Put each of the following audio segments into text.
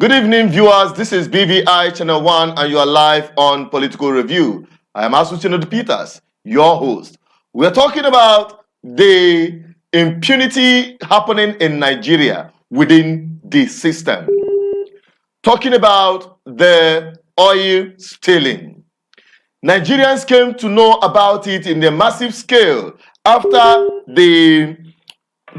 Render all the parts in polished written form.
Good evening, viewers. This is BVI Channel 1, and you are live on Political Review. I am Asuchinadu Peters, your host. We are talking about the impunity happening in Nigeria within the system. Talking about the oil stealing. Nigerians came to know about it in a massive scale after the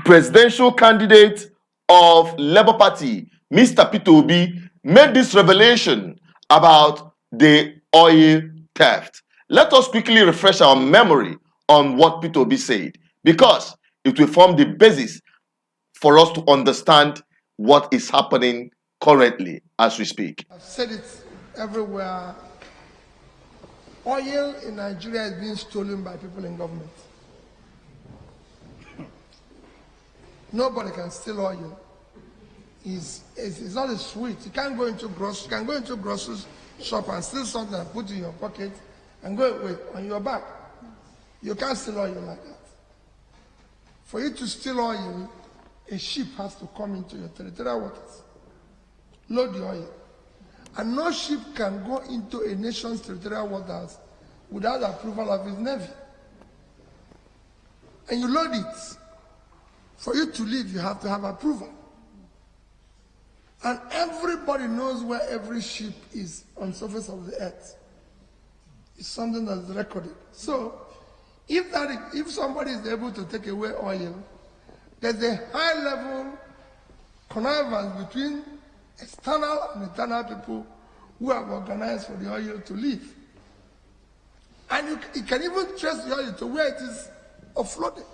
presidential candidate of Labour Party, Mr. Peter Obi, made this revelation about the oil theft. Let us quickly refresh our memory on what Peter Obi said, because it will form the basis for us to understand what is happening currently as we speak. I've said it everywhere. Oil in Nigeria is being stolen by people in government. Nobody can steal oil. It's not a sweet. You can't go into grocery shop and steal something and put it in your pocket and go away on your back. You can't steal oil like that. For you to steal oil, a ship has to come into your territorial waters, load the oil. And no ship can go into a nation's territorial waters without the approval of its navy. And you load it. For you to leave, you have to have approval. And everybody knows where every ship is on the surface of the earth. It's something that's recorded. So, if somebody is able to take away oil, there's a high-level connivance between external and internal people who have organized for the oil to leave. And you can even trace the oil to where it is offloaded.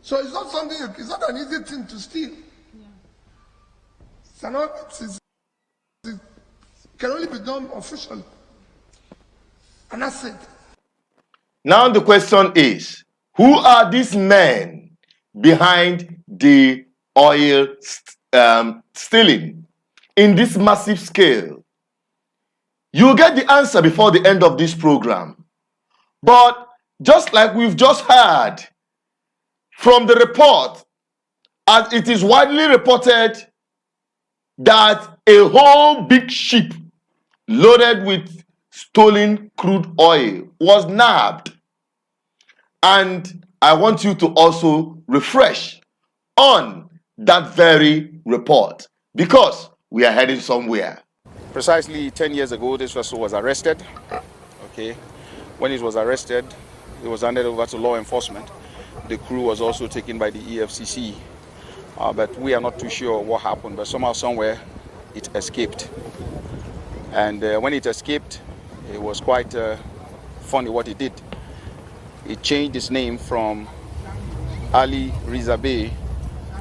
So it's not something, it's not an easy thing to steal. Yeah. It can only be done officially. And that's it. Now the question is, who are these men behind the oil stealing in this massive scale? You'll get the answer before the end of this program. But just like we've just heard from the report, as it is widely reported that a whole big ship loaded with stolen crude oil was nabbed. And I want you to also refresh on that very report, because we are heading somewhere. Precisely 10 years ago, this vessel was arrested. Okay, when it was arrested, it was handed over to law enforcement. The crew was also taken by the EFCC, but we are not too sure what happened, but somehow, somewhere, it escaped. And when it escaped, it was quite funny what it did. It changed its name from Ali Rizabe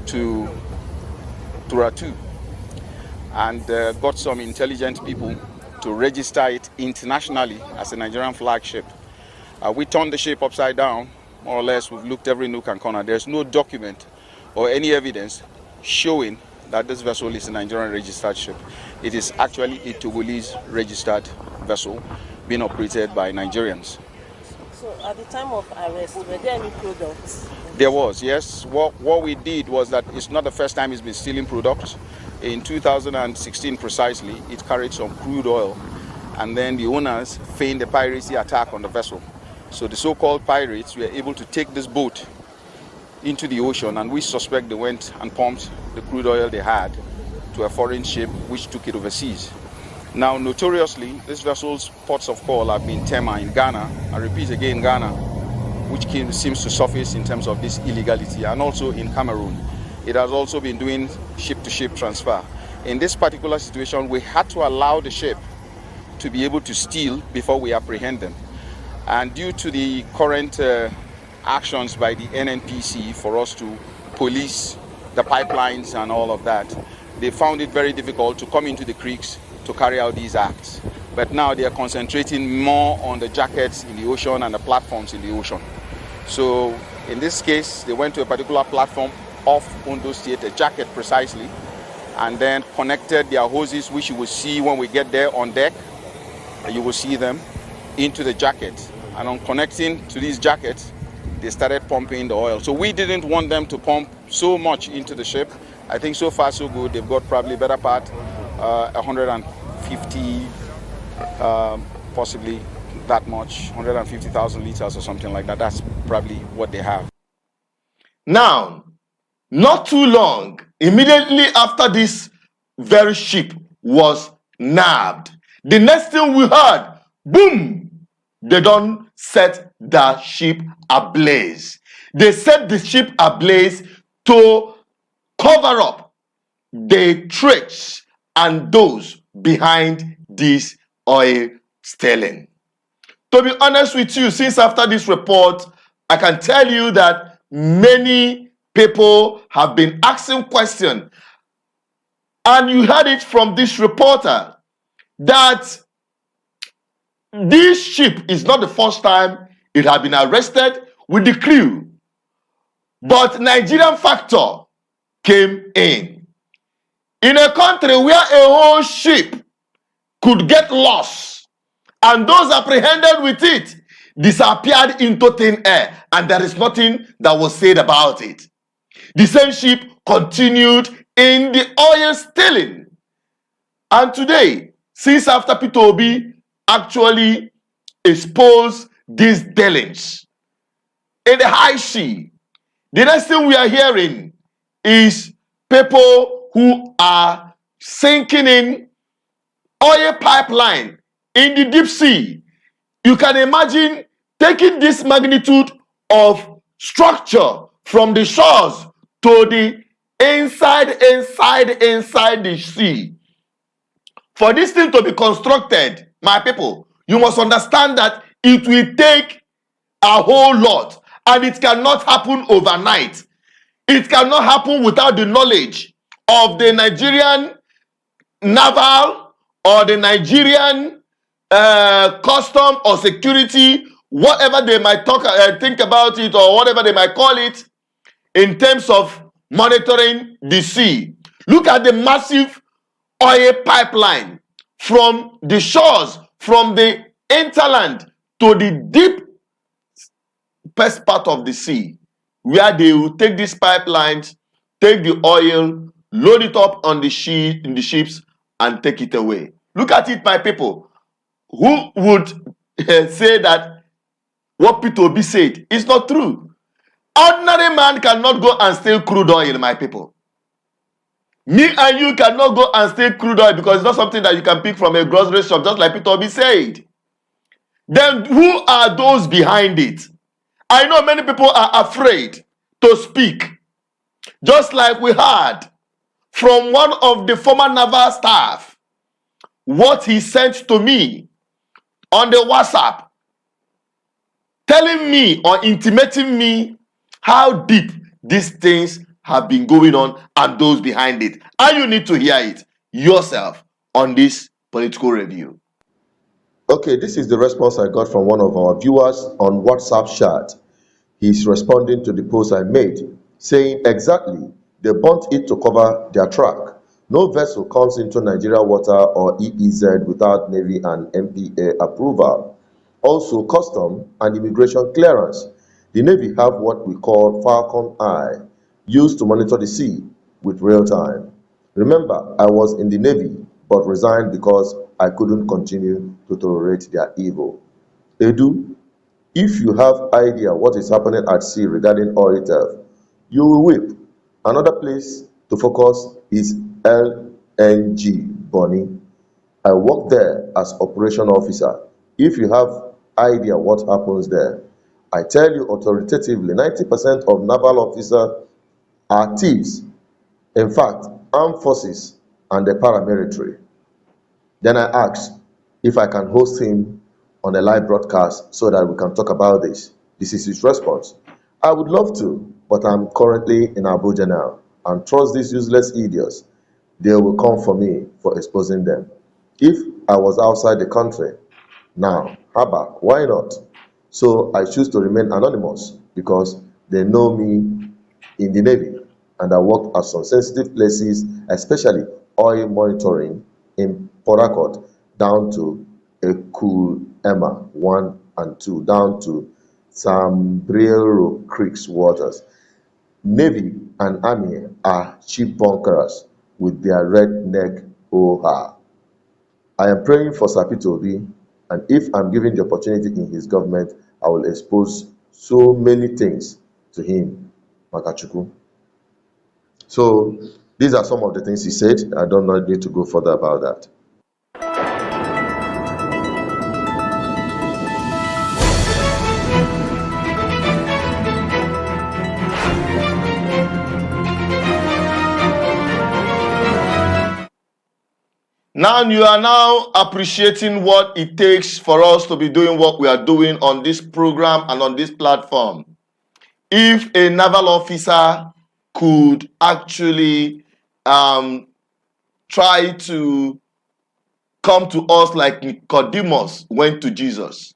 to Turatu, and got some intelligent people to register it internationally as a Nigerian flagship. We turned the ship upside down. More or less, we've looked every nook and corner. There's no document or any evidence showing that this vessel is a Nigerian registered ship. It is actually a Togolese registered vessel being operated by Nigerians. So at the time of arrest, were there any products? There was, yes. What we did was that it's not the first time it's been stealing products. In 2016 precisely, it carried some crude oil, and then the owners feigned a piracy attack on the vessel. So the so-called pirates were able to take this boat into the ocean, and we suspect they went and pumped the crude oil they had to a foreign ship which took it overseas. Now, notoriously, this vessel's ports of call have been Tema in Ghana, I repeat again, Ghana, which seems to surface in terms of this illegality, and also in Cameroon. It has also been doing ship-to-ship transfer. In this particular situation, we had to allow the ship to be able to steal before we apprehend them. And due to the current actions by the NNPC for us to police the pipelines and all of that, they found it very difficult to come into the creeks to carry out these acts. But now they are concentrating more on the jackets in the ocean and the platforms in the ocean. So in this case, they went to a particular platform off Ondo State, a jacket precisely, and then connected their hoses, which you will see when we get there on deck. You will see them into the jacket. And on connecting to these jackets, they started pumping the oil. So we didn't want them to pump so much into the ship I think so far so good. They've got probably better part, 150, possibly that much, 150,000 liters or something like that. That's probably what they have. Now, not too long, immediately after this very ship was nabbed, the next thing we heard, boom, they don't set the ship ablaze. They set the ship ablaze to cover up the tricks and those behind this oil stealing. To be honest with you, since after this report, I can tell you that many people have been asking questions, and you heard it from this reporter that this ship is not the first time it had been arrested with the crew, but Nigerian factor came in a country where a whole ship could get lost and those apprehended with it disappeared into thin air, and there is nothing that was said about it. The same ship continued in the oil stealing. And today, since after Peter Obi actually exposed these dealings in the high sea, the next thing we are hearing is people who are sinking in oil pipeline in the deep sea. You can imagine taking this magnitude of structure from the shores to the inside the sea. For this thing to be constructed, my people, you must understand that it will take a whole lot, and it cannot happen overnight. It cannot happen without the knowledge of the Nigerian Naval or the Nigerian custom or security, whatever they might think about it, or whatever they might call it, in terms of monitoring the sea. Look at the massive oil pipeline from the shores, from the hinterland to the deepest part of the sea, where they will take these pipelines, take the oil, load it up on the ships, and take it away. Look at it, my people. Who would say that what Peter Obi said is not true? Ordinary man cannot go and steal crude oil, my people. Me and you cannot go and steal crude oil because it's not something that you can pick from a grocery shop, just like Peter Obi said. Then who are those behind it? I know many people are afraid to speak. Just like we heard from one of the former Naval staff, what he sent to me on the WhatsApp, telling me or intimating me how deep these things have been going on and those behind it. And you need to hear it yourself on this political review. Okay, this is the response I got from one of our viewers on WhatsApp chat. He's responding to the post I made, saying exactly, they burnt it to cover their track. No vessel comes into Nigeria water or EEZ without Navy and MPA approval. Also, custom and immigration clearance. The Navy have what we call Falcon Eye, used to monitor the sea with real time. Remember, I was in the Navy, but resigned because I couldn't continue to tolerate their evil. Edu, if you have idea what is happening at sea regarding oil theft, you will weep. Another place to focus is LNG Bonny. I work there as operation officer. If you have idea what happens there, I tell you authoritatively, 90% of naval officers are thieves. In fact, armed forces and the paramilitary. Then I asked if I can host him on a live broadcast so that we can talk about this. This is his response. I would love to, but I'm currently in Abuja now, and trust these useless idiots. They will come for me for exposing them. If I was outside the country, now, Haba, why not? So I choose to remain anonymous because they know me in the Navy, and I worked at some sensitive places, especially oil monitoring in Port Harcourt, down to Ekulema 1 and 2, down to Sambriero Creek's waters. Navy and Army are cheap bunkers with their redneck hoo-ha. I am praying for Sapito Obi, and if I'm given the opportunity in his government, I will expose so many things to him, Makachukwu. So these are some of the things he said. I don't need to go further about that. Now you are now appreciating what it takes for us to be doing what we are doing on this program and on this platform. If a naval officer could actually try to come to us like Nicodemus went to Jesus,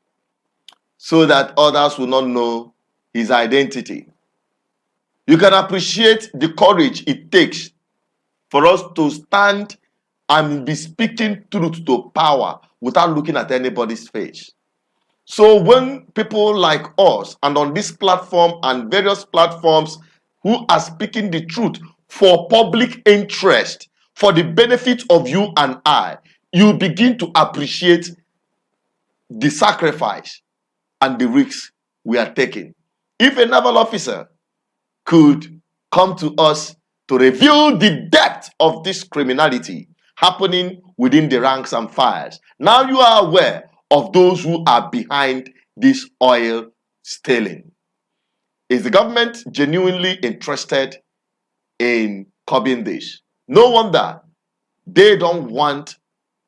so that others will not know his identity. You can appreciate the courage it takes for us to stand and be speaking truth to power without looking at anybody's face. So when people like us and on this platform and various platforms who are speaking the truth for public interest, for the benefit of you and I, you begin to appreciate the sacrifice and the risks we are taking. If a naval officer could come to us to reveal the depth of this criminality happening within the ranks and files, now you are aware of those who are behind this oil stealing. Is the government genuinely interested in curbing this? No wonder they don't want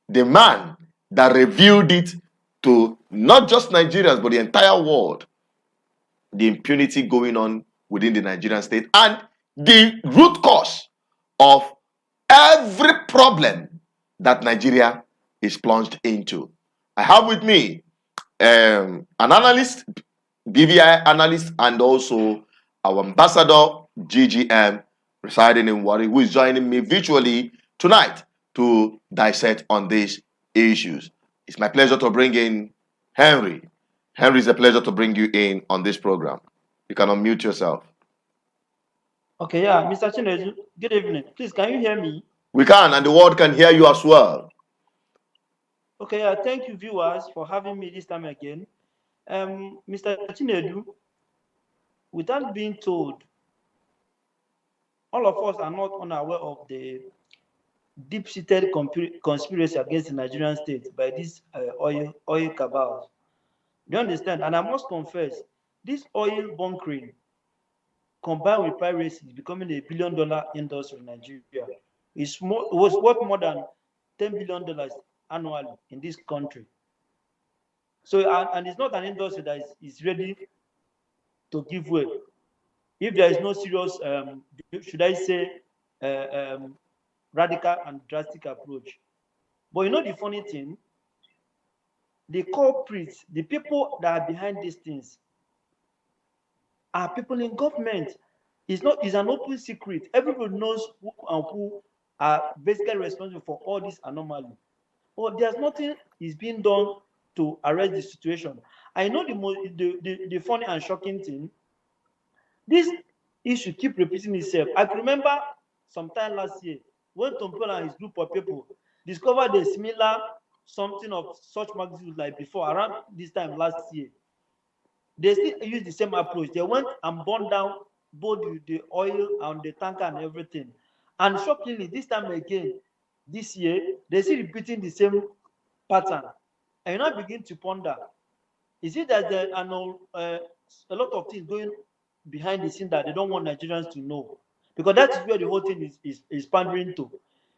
the man that revealed it to not just Nigerians but the entire world, the impunity going on within the Nigerian state and the root cause of every problem that Nigeria is plunged into. I have with me an analyst, BVI analyst, and also our ambassador, GGM, residing in Warri, who is joining me virtually tonight to dissect on these issues. It's my pleasure to bring in Henry. Henry, it's a pleasure to bring you in on this program. You can unmute yourself. Okay, yeah, Mr. Chinedu, good evening. Please, can you hear me? We can, and the world can hear you as well. Okay, yeah, thank you, viewers, for having me this time again. Mr. Chinedu, without being told, all of us are not unaware of the deep-seated conspiracy against the Nigerian state by this oil cabals. Do you understand? And I must confess, this oil bunkering combined with piracy is becoming a billion-dollar industry in Nigeria. It was worth more than $10 billion annually in this country. So, and it's not an industry that is ready to give way. If there is no serious, should I say, radical and drastic approach. But you know the funny thing? The culprits, the people that are behind these things, are people in government. It's an open secret. Everybody knows who and who are basically responsible for all this anomaly. But there's nothing is being done to arrest the situation. I know the funny and shocking thing. This issue keep repeating itself. I can remember sometime last year when Tompel and his group of people discovered a similar something of such magnitude like before, around this time last year. They still use the same approach. They went and burned down both the oil and the tanker and everything. And shockingly, this time again, this year, they still repeating the same pattern. And you now begin to ponder, is it that there are a lot of things going behind the scene that they don't want Nigerians to know? Because that is where the whole thing is pandering to.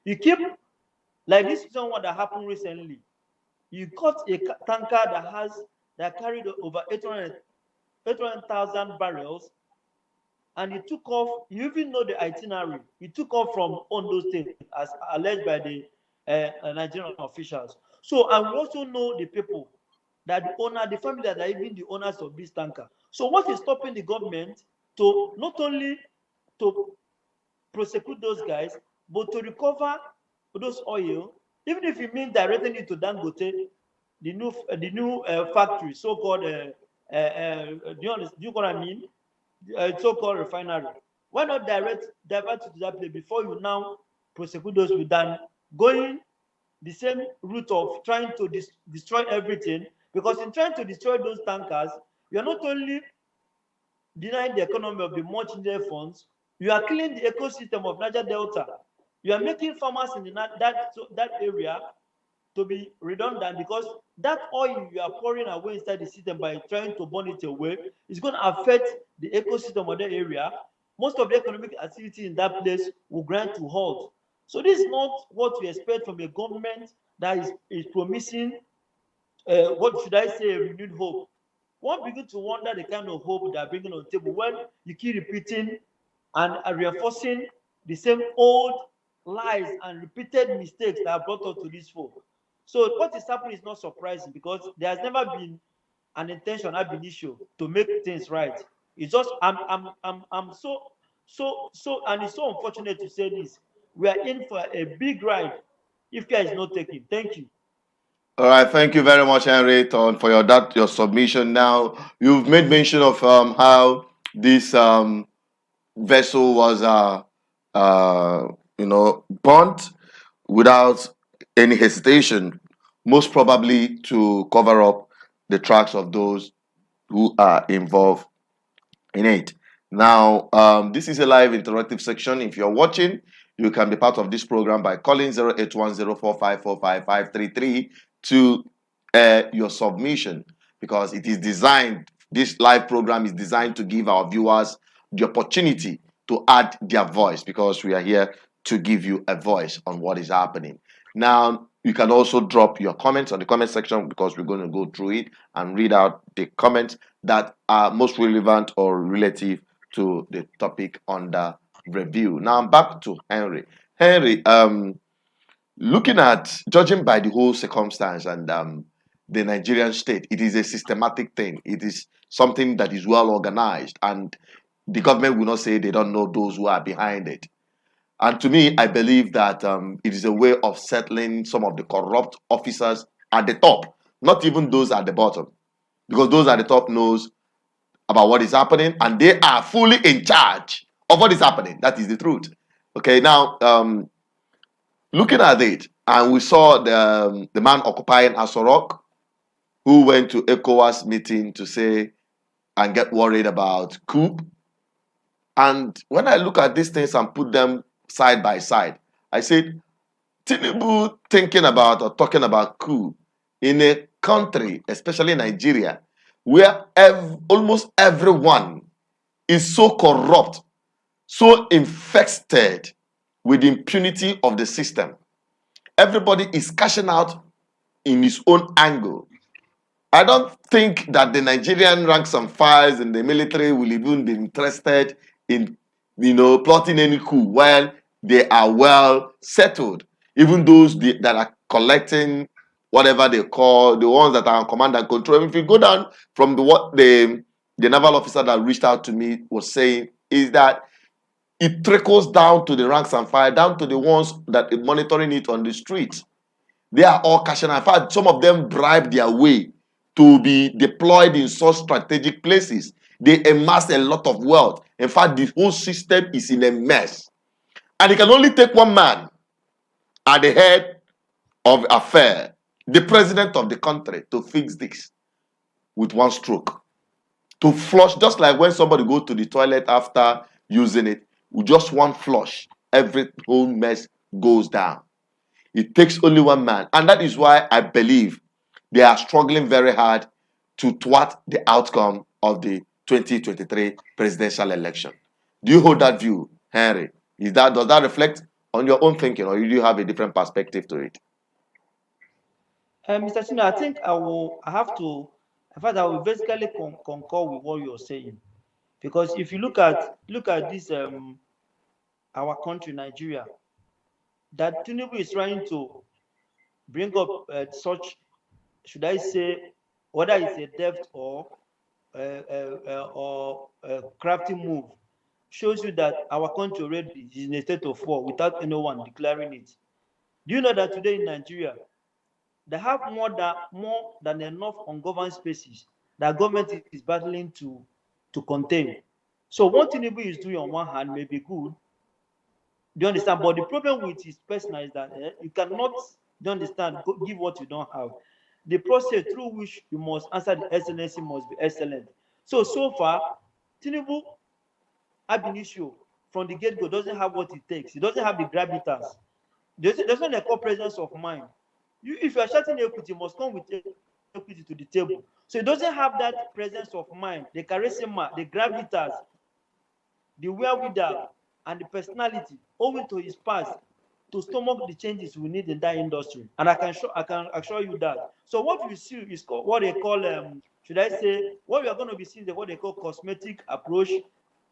You keep, like this is one that happened recently. You got a tanker that carried over 800,000 barrels, and it took off. You even know the itinerary. It took off from Ondo State, as alleged by the Nigerian officials. So, and we also know the people that the family that are even the owners of this tanker. So, what is stopping the government to not only to prosecute those guys, but to recover those oil, even if it means directing it to Dangote, the new factory, so-called, do you know what I mean? So-called refinery. Why not divert to that place before you now prosecute those with than going the same route of trying to destroy everything? Because in trying to destroy those tankers, you are not only denying the economy of the much needed funds, you are killing the ecosystem of Niger Delta. You are making farmers in that area to be redundant, because that oil you are pouring away inside the system by trying to burn it away is going to affect the ecosystem of that area. Most of the economic activity in that place will grind to halt. So this is not what we expect from a government that is promising, what should I say, a renewed hope. One begin to wonder the kind of hope they are bringing on the table when you keep repeating and reinforcing the same old lies and repeated mistakes that have brought us to this folk. So what is happening is not surprising, because there has never been an intention ab initio to make things right. It's just I'm so, and it's so unfortunate to say this. We are in for a big ride if care is not taken. Thank you. All right, thank you very much, Henry, for your submission. Now, you've made mention of how this vessel was burnt without any hesitation, most probably to cover up the tracks of those who are involved in it. Now, this is a live interactive section. If you're watching, you can be part of this program by calling 08104545533 to your submission, because it is designed, this live program is designed to give our viewers the opportunity to add their voice, because we are here to give you a voice on what is happening. Now, you can also drop your comments on the comment section, because we're going to go through it and read out the comments that are most relevant or relative to the topic under review. Now, back to Henry. Henry, judging by the whole circumstance and the Nigerian state, it is a systematic thing. It is something that is well organized, and the government will not say they don't know those who are behind it. And to me, I believe that it is a way of settling some of the corrupt officers at the top, not even those at the bottom, because those at the top knows about what is happening, and they are fully in charge of what is happening. That is the truth. Okay, now looking at it, and we saw the man occupying Asorok, who went to ECOWAS meeting to say and get worried about coup. And when I look at these things and put them side by side, I said, Tinubu thinking about or talking about coup in a country, especially Nigeria, where almost everyone is so corrupt, so infested with the impunity of the system. Everybody is cashing out in his own angle. I don't think that the Nigerian ranks and files in the military will even be interested in, plotting any coup while they are well settled. Even those that are collecting whatever they call, the ones that are on command and control. If you go down from what the naval officer that reached out to me was saying, is that it trickles down to the ranks and file, down to the ones that are monitoring it on the streets. They are all cashing out. In fact, some of them bribe their way to be deployed in such strategic places. They amass a lot of wealth. In fact, the whole system is in a mess. And it can only take one man at the head of the affair, the president of the country, to fix this with one stroke. To flush, just like when somebody goes to the toilet after using it, with just one flush, every whole mess goes down. It takes only one man. And that is why I believe they are struggling very hard to thwart the outcome of the 2023 presidential election. Do you hold that view, Henry? Does that reflect on your own thinking, or do you have a different perspective to it? Mr. Chino, I think I will basically concur with what you're saying, because if you look at this our country, Nigeria, that Tinubu is trying to bring up such, should I say, whether it's a deft or crafty move, shows you that our country already is in a state of war without anyone declaring it. Do you know that today in Nigeria, they have more than enough ungoverned spaces that government is battling to contain? So what Tinubu is doing on one hand may be good. Do you understand? But the problem with his personal is that you cannot, do you understand, give what you don't have. The process through which you must answer the excellency must be excellent. So far, Tinubu ab initio from the get-go doesn't have what it takes. He doesn't have the gravitas. There's not a core presence of mind. If you are shouting equity, you must come with equity to the table. So he doesn't have that presence of mind, the charisma, the gravitas, the wherewithal, and the personality owing to his past to stomach the changes we need in that industry. And I can assure you that. So what we see is what they call, should I say, what we are going to be seeing is what they call cosmetic approach,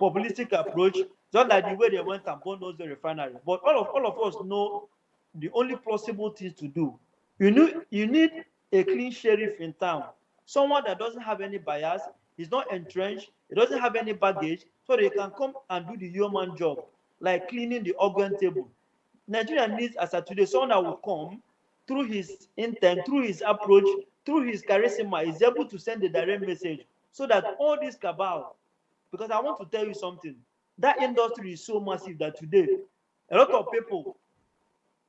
populistic approach, just like the way they went and bought those refineries. But all of us know the only plausible things to do. You need a clean sheriff in town, someone that doesn't have any bias, he's not entrenched, he doesn't have any baggage, so they can come and do the human job, like cleaning the organ table. Nigeria needs, as of today, someone that will come through his intent, through his approach, through his charisma, is able to send a direct message so that all this cabal, because I want to tell you something, that industry is so massive that today a lot of people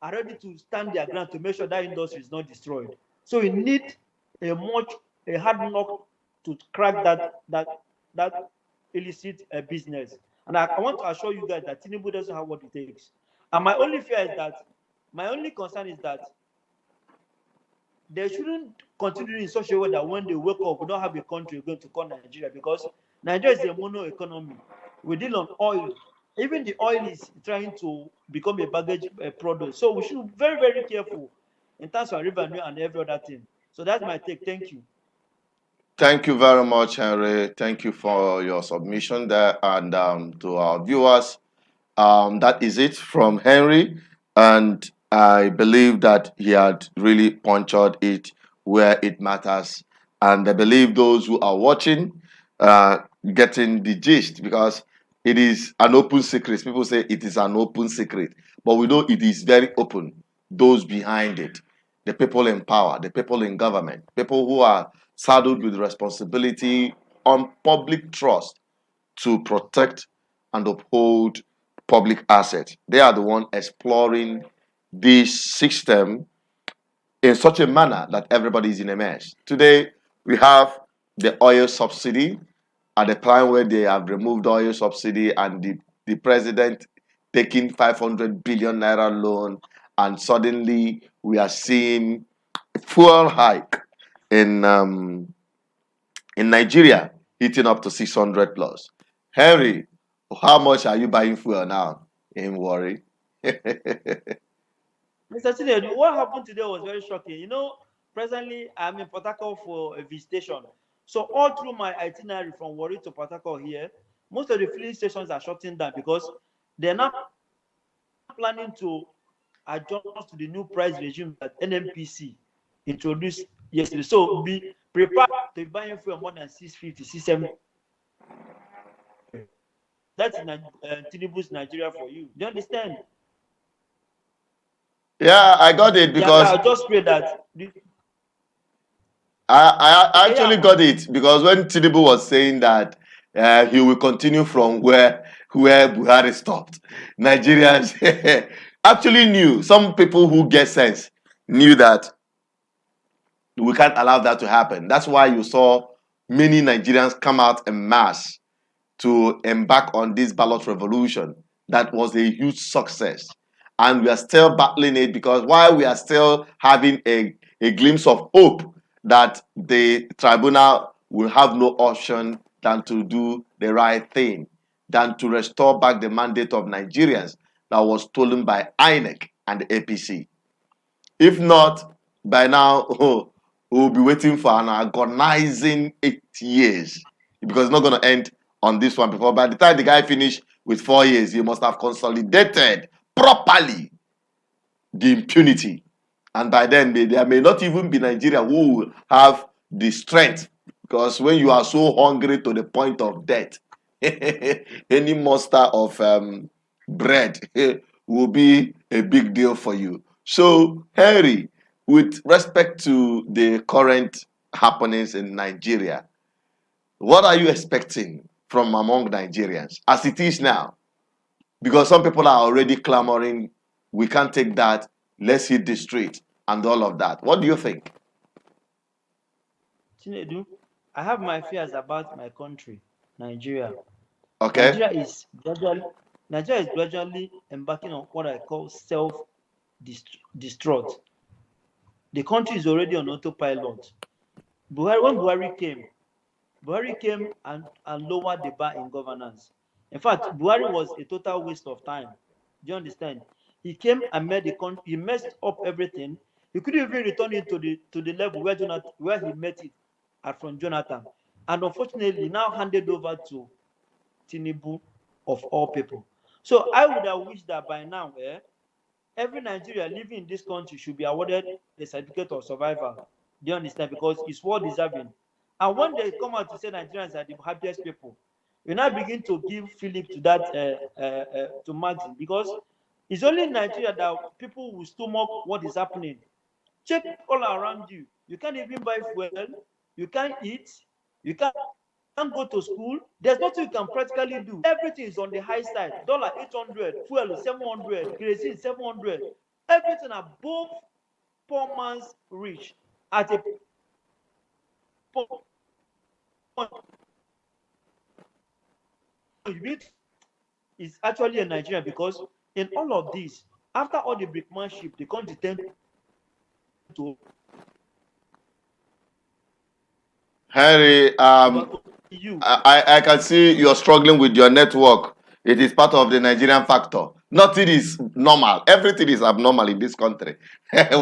are ready to stand their ground to make sure that industry is not destroyed. So we need a hard knock to crack that illicit business. And I want to assure you guys that Tinubu doesn't have what it takes. And my only concern is that they shouldn't continue in such a way that when they wake up, we don't have a country we're going to call Nigeria, because Nigeria is a mono economy. We deal on oil. Even the oil is trying to become a baggage product. So we should be very, very careful in terms of revenue and every other thing. So that's my take. Thank you. Thank you very much, Henry. Thank you for your submission there. And to our viewers, that is it from Henry. And I believe that he had really punctured it where it matters. And I believe those who are watching getting the gist, because it is an open secret. People say it is an open secret, but we know it is very open. Those behind it, the people in power, the people in government, people who are saddled with responsibility on public trust to protect and uphold public assets. They are the ones exploring this system in such a manner that everybody is in a mess. Today, we have the oil subsidy at the time where they have removed oil subsidy, and the president taking 500 billion naira loan, and suddenly we are seeing fuel hike in Nigeria hitting up to 600 plus. Henry, how much are you buying fuel now in Warri? Mr. Chinedu, what happened today was very shocking. You know, presently I'm in Port Harcourt for a visitation. So all through my itinerary from Warri to Port Harcourt here, most of the filling stations are shutting down because they're not planning to adjust to the new price regime that NMPC introduced yesterday. So be prepared to buy fuel more than 650, 670. That's Tinubu's Nigeria for you. Do you understand? Yeah, I got it, because I just pray that. I actually got it, because when Tinubu was saying that he will continue from where Buhari stopped, Nigerians actually knew. Some people who get sense knew that we can't allow that to happen. That's why you saw many Nigerians come out en masse to embark on this ballot revolution. That was a huge success. And we are still battling it, because while we are still having a glimpse of hope that the tribunal will have no option than to do the right thing, than to restore back the mandate of Nigerians that was stolen by INEC and the APC. If not, by now, we'll be waiting for an agonizing 8 years, because it's not going to end on this one. Before, by the time the guy finished with 4 years, he must have consolidated properly the impunity. And by then, there may not even be Nigeria who will have the strength, because when you are so hungry to the point of death, any monster of bread will be a big deal for you. So, Henry, with respect to the current happenings in Nigeria, what are you expecting from among Nigerians as it is now. Because some people are already clamoring, we can't take that, let's hit the street and all of that. What do you think? Chinedu, I have my fears about my country, Nigeria. Okay? Nigeria is gradually embarking on what I call self-destruct. The country is already on autopilot. When Buhari came and lowered the bar in governance. In fact, Buhari was a total waste of time. Do you understand? He came and made the country, he messed up everything. He couldn't even return it to the level where he met it from Jonathan. And unfortunately, now handed over to Tinubu of all people. So I would have wished that by now, every Nigerian living in this country should be awarded the certificate of survival. Do you understand? Because it's well deserving. And when they come out to say Nigerians are the happiest people, you now begin to give Philip to that to Maxim, because it's only in Nigeria that people will stomach what is happening. Check all around you. You can't even buy fuel. You can't eat. You can't go to school. There's nothing you can practically do. Everything is on the high side. Dollar 800, fuel 700, kerosene 700. Everything above poor man's reach at a point. Is actually a Nigerian, because in all of this, after all the brickmanship, the country tend to Harry, I can see you're struggling with your network. It is part of the Nigerian factor. Nothing is normal. Everything is abnormal in this country.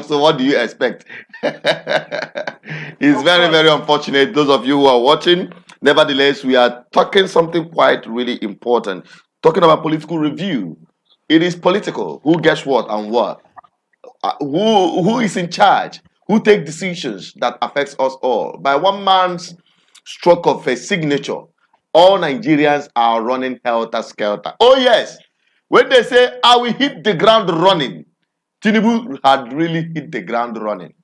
So what do you expect? It's very, very unfortunate, those of you who are watching. Nevertheless, we are talking something quite really important. Talking about political review. It is political. Who gets what and what? Who is in charge? Who take decisions that affects us all? By one man's stroke of a signature, all Nigerians are running helter-skelter. Oh yes, when they say, I will hit the ground running, Tinubu had really hit the ground running.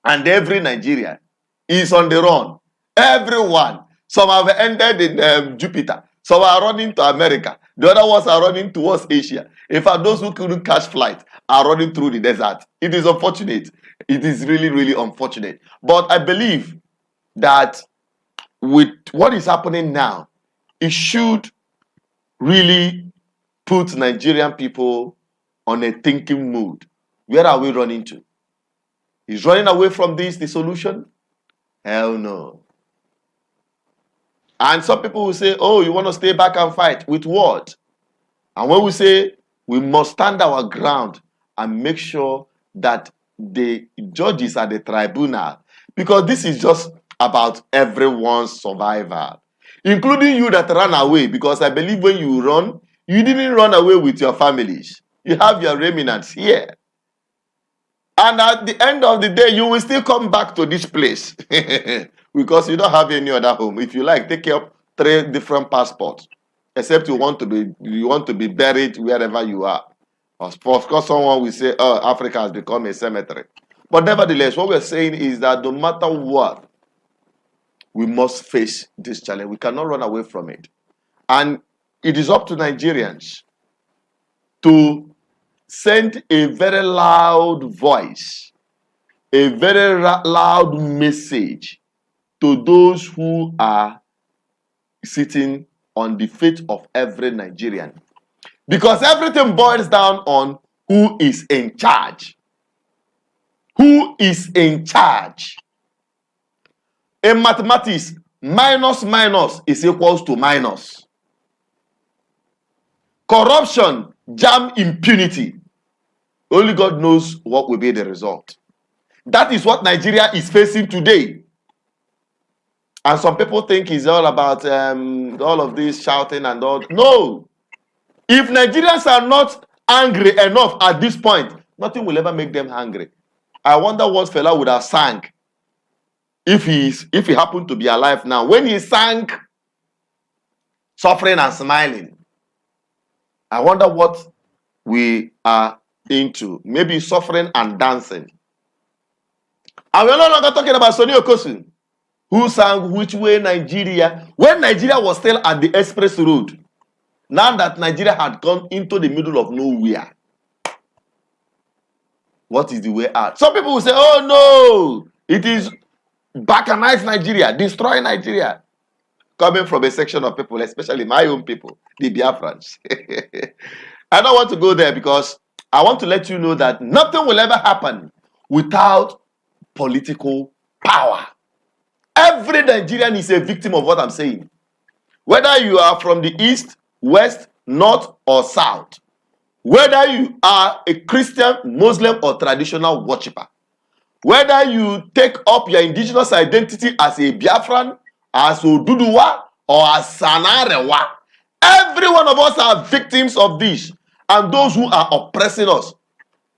And every Nigerian is on the run. Everyone. Some have ended in Jupiter. Some are running to America. The other ones are running towards Asia. In fact, those who couldn't catch flight are running through the desert. It is unfortunate. It is really, really unfortunate. But I believe that with what is happening now, it should really put Nigerian people on a thinking mood. Where are we running to? Is running away from this the solution? Hell no. And some people will say, oh, you want to stay back and fight. With what? And when we say we must stand our ground and make sure that the judges at the tribunal, because this is just about everyone's survival, including you that ran away, because I believe when you run, you didn't run away with your families. You have your remnants here. And at the end of the day, you will still come back to this place because you don't have any other home. If you like, take up 3 different passports, except you want to be buried wherever you are. Of course, someone will say, oh, Africa has become a cemetery. But nevertheless, what we're saying is that no matter what, we must face this challenge. We cannot run away from it. And it is up to Nigerians to send a very loud voice, a very loud message to those who are sitting on the fate of every Nigerian. Because everything boils down on who is in charge. Who is in charge? In mathematics, minus minus is equals to minus. Corruption, jam impunity. Only God knows what will be the result. That is what Nigeria is facing today. And some people think it's all about all of this shouting and all. No. If Nigerians are not angry enough at this point, nothing will ever make them angry. I wonder what fella would have sang if he happened to be alive now. When he sang suffering and smiling, I wonder what we are into. Maybe suffering and dancing. And we're no longer talking about Sonny Okosun, who sang Which Way Nigeria, when Nigeria was still at the express road. Now that Nigeria had gone into the middle of nowhere, what is the way out? Some people will say, oh no, it is balkanize Nigeria, destroy Nigeria. Coming from a section of people, especially my own people, the Biafrans. I don't want to go there because I want to let you know that nothing will ever happen without political power. Every Nigerian is a victim of what I'm saying. Whether you are from the east, west, north, or south, whether you are a Christian, Muslim, or traditional worshipper, whether you take up your indigenous identity as a Biafran, as Oduduwa, or as Sanarewa, every one of us are victims of this. And those who are oppressing us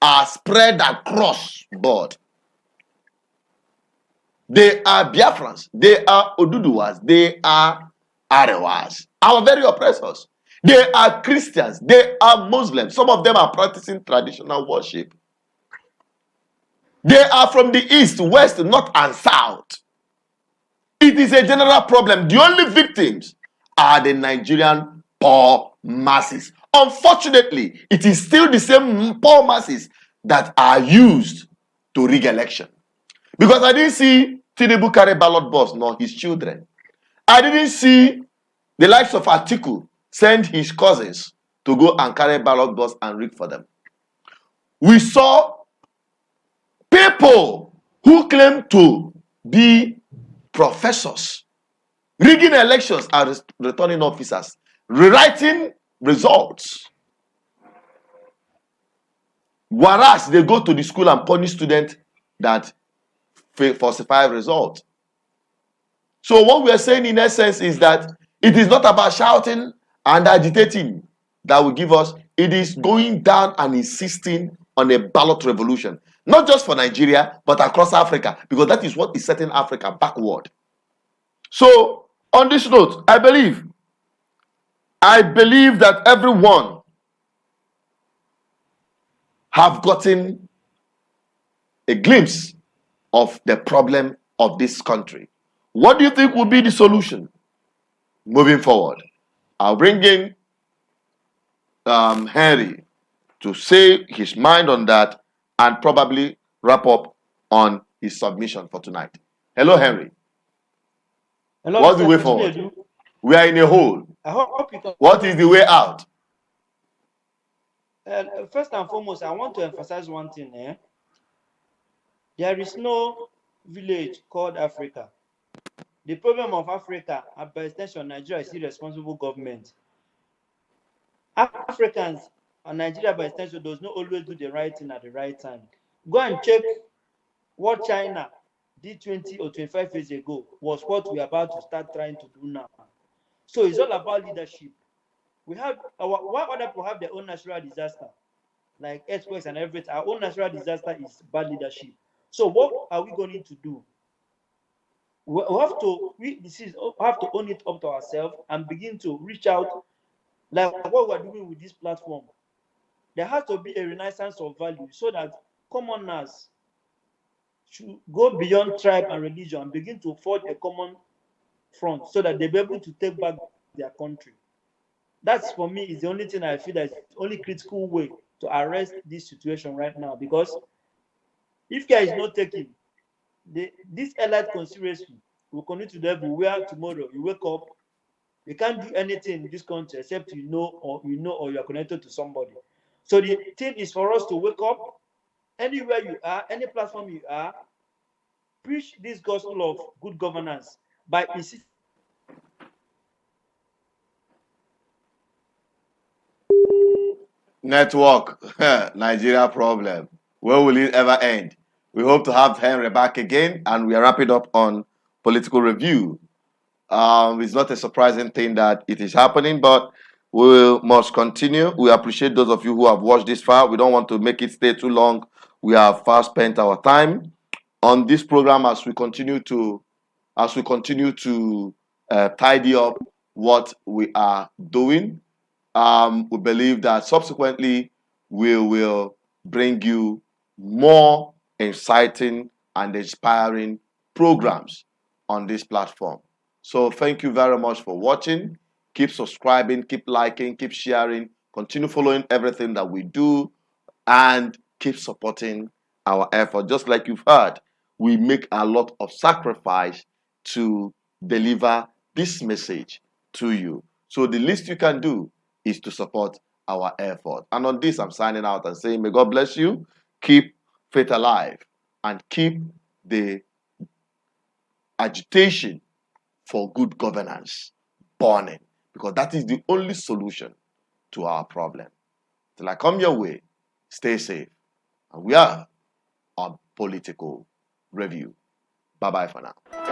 are spread across board. They are Biafrans, they are Oduduwas, they are Arewas, our very oppressors. They are Christians, they are Muslims. Some of them are practicing traditional worship. They are from the east, west, north, and south. It is a general problem. The only victims are the Nigerian poor masses. Unfortunately, it is still the same poor masses that are used to rig election. Because I didn't see Tinubu carry ballot box nor his children. I didn't see the likes of Atiku send his cousins to go and carry ballot box and rig for them. We saw people who claim to be professors rigging elections as returning officers, rewriting results. Whereas they go to the school and punish students that falsify results. So what we are saying in essence is that it is not about shouting and agitating that will give us, it is going down and insisting on a ballot revolution. Not just for Nigeria, but across Africa, because that is what is setting Africa backward. So, on this note, I believe that everyone have gotten a glimpse of the problem of this country. What do you think will be the solution moving forward? I'll bring in Henry to say his mind on that and probably wrap up on his submission for tonight. Hello, Henry. Hello, What's the Mr. way forward? Chinedu. We are in a hole. I hope you can. What is the way out? First and foremost, I want to emphasize one thing. There is no village called Africa. The problem of Africa, and by extension, Nigeria, is irresponsible government. Africans and Nigeria, by extension, does not always do the right thing at the right time. Go and check what China did 20 or 25 years ago was what we are about to start trying to do now. So it's all about leadership. We have why other people have their own natural disaster, like earthquakes and everything. Our own natural disaster is bad leadership. So what are we going to do? We have to own it up to ourselves and begin to reach out, like what we're doing with this platform. There has to be a renaissance of value so that commoners should go beyond tribe and religion and begin to forge a common front so that they'll be able to take back their country. That's, for me, is the only thing I feel that is the only critical way to arrest this situation right now. Because if care is not taken, this elite conspiracy will continue to level where tomorrow you wake up, you can't do anything in this country except you know or you are connected to somebody. So the thing is for us to wake up, anywhere you are, any platform you are, preach this gospel of good governance by insisting. Network, Nigeria problem. Where will it ever end? We hope to have Henry back again, and we are wrapping up on political review. It's not a surprising thing that it is happening, but we must continue. We appreciate those of you who have watched this far. We don't want to make it stay too long. We have fast spent our time on this program as we continue to tidy up what we are doing. We believe that subsequently we will bring you more exciting and inspiring programs on this platform. So thank you very much for watching. Keep subscribing, keep liking, keep sharing, continue following everything that we do, and keep supporting our effort. Just like you've heard, we make a lot of sacrifice to deliver this message to you. So the least you can do is to support our effort. And on this, I'm signing out and saying, may God bless you, keep faith alive, and keep the agitation for good governance burning, because that is the only solution to our problem. Till I come your way, stay safe. And we are on Political Review. Bye-bye for now.